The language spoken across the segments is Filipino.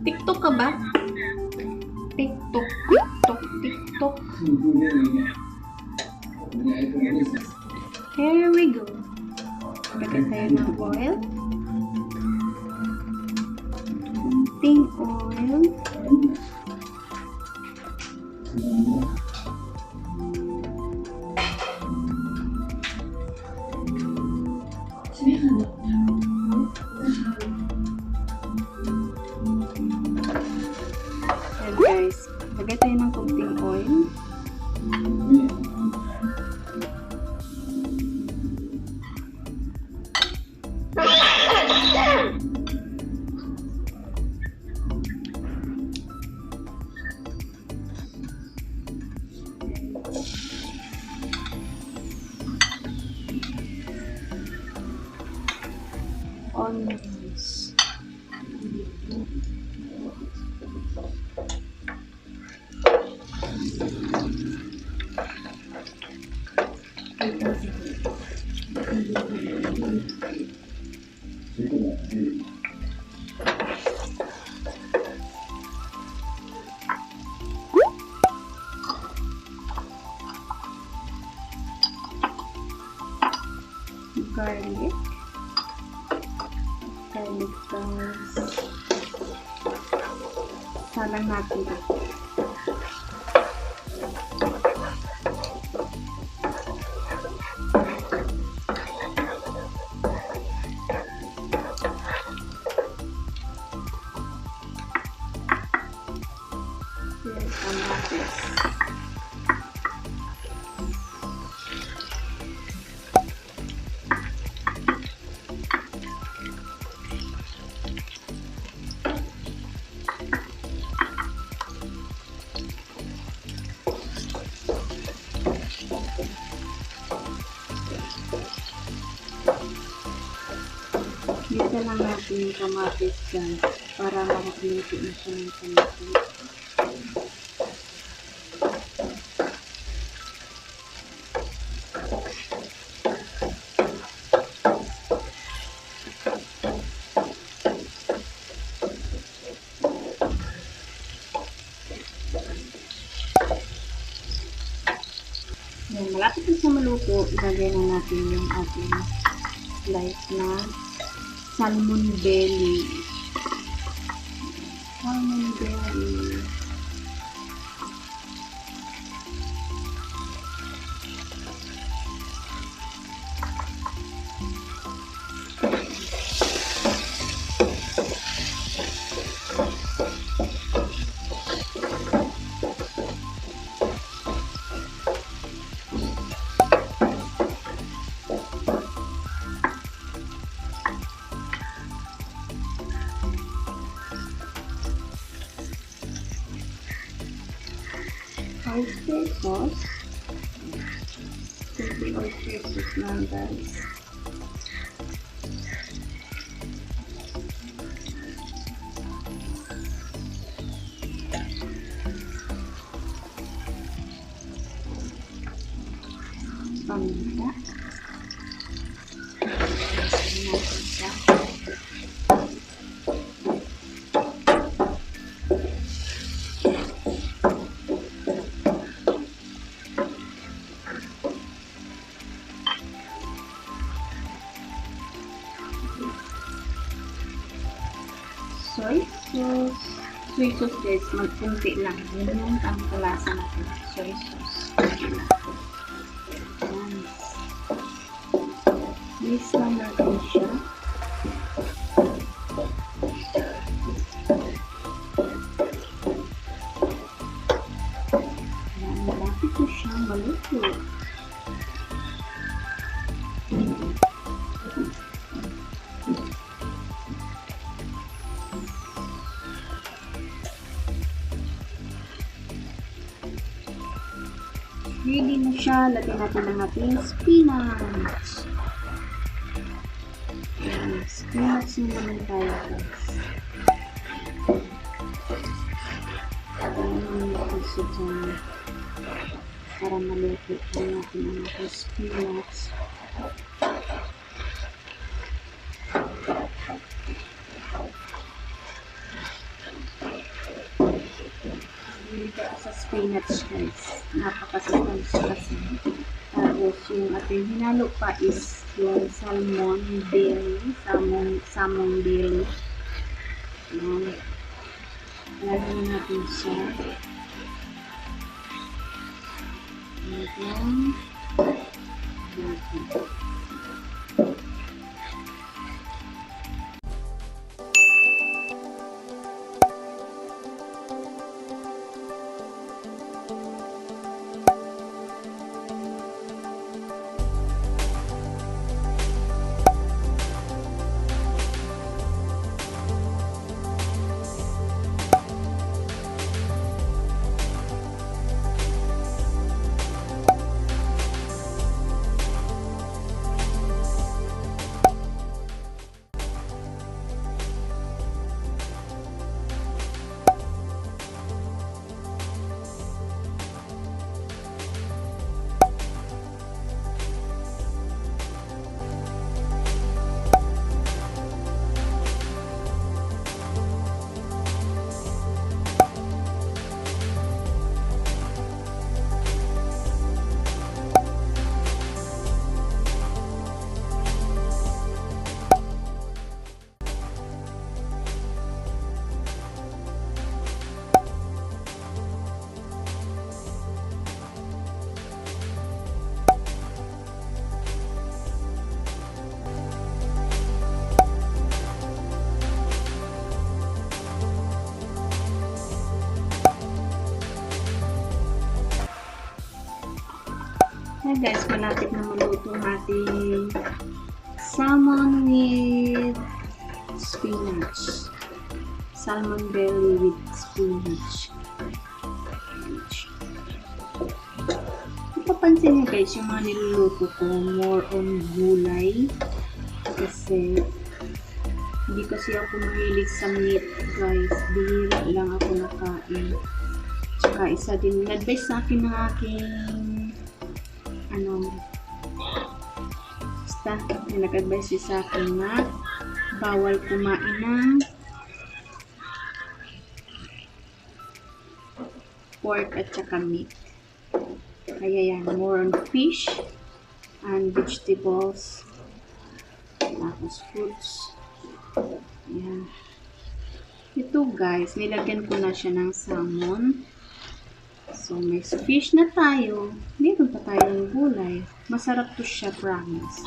TikTok ka ba? TikTok, TikTok, TikTok. Here we go. Lagyan tayo ng oil. Konting oil. Ayan guys, lagay tayo ng konting oil. Onions. Garlic. Garlic guys. Salang natin ito. Yan, kamatis. Dito lang natin yung kamatis dyan para makaklito na siya ng kamatis. Yan, malapit na siya maluto, ilagay na natin yung ating slice na salmon belly. Salmon belly. Oyster sauce. Simple oyster sauce lang guys. Paminta. Soy sauce. Soy sauce guys, magpunti lang. Yun yung panlasa natin. Soy sauce. Mix lang natin siya. Malapit na siyang maluto. Ready na siya. Lagyan natin ang ating spinach. Spinach na naman tayo guys. Lagyan natin siya dyan para maluto natin ang ating spinach. spinach guys. Napakasustansya kasi. Tapos yung ating hinalo pa is yung salmon belly. Salmon belly. Ayan. Lagyan natin siya. Ayan. Hi guys, malapit na maluto ang ating salmon with spinach. Salmon belly with spinach. Napapansin niyo guys, yung mga niluluto ko more on gulay. Kasi hindi kasi ako mahilig sa meat guys. Bihira lang ako nakain. Tsaka isa din, nag-advise sa akin ng aking basta nag-advise sa akin na bawal kumain ng pork at saka meat. Kaya yan, more on fish and vegetables, tapos fruits. Yan. Ito guys, nilagyan ko na siya ng salmon. So, may fish na tayo. Meron pa tayong gulay. Masarap to siya, promise.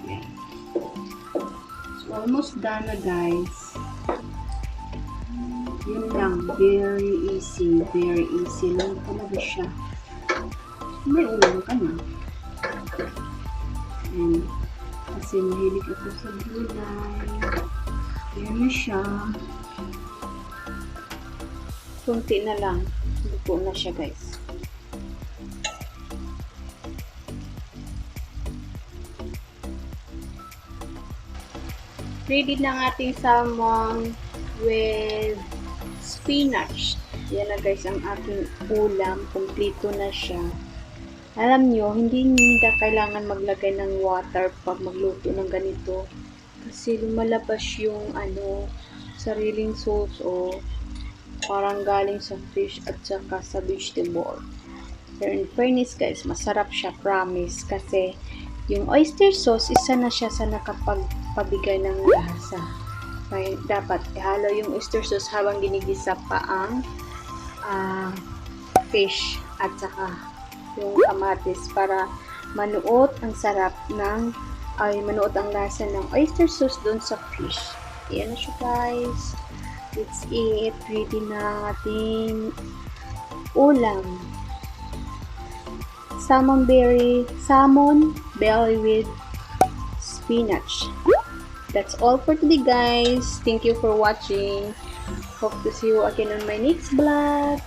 Ayan. So, almost done na, guys. Yun lang. Very easy. Very easy lang talaga siya. May ulam ka na. Ayan. Kasi mahilig ako sa gulay. Ayan na siya. Kunti na lang. Luto na siya guys. Ready na ang ating salmon with spinach. Yan na guys ang ating ulam. Kompleto na siya. Alam nyo, hindi kailangan maglagay ng water pag magluto ng ganito. Kasi lumalabas yung sariling sauce o parang galing sa fish at saka sa vegetable. Pero in fairness guys, masarap siya, promise. Kasi yung oyster sauce, isa na siya sa nakapagpabigay ng lasa. Kaya dapat ihalo yung oyster sauce habang ginigisa pa ang fish at saka yung kamatis para manuot ang sarap manuot ang lasa ng oyster sauce doon sa fish. Ayan na siya guys. That's it. Ready na ating ulam. Salmon belly with spinach. That's all for today guys. Thank you for watching. Hope to see you again on my next vlog.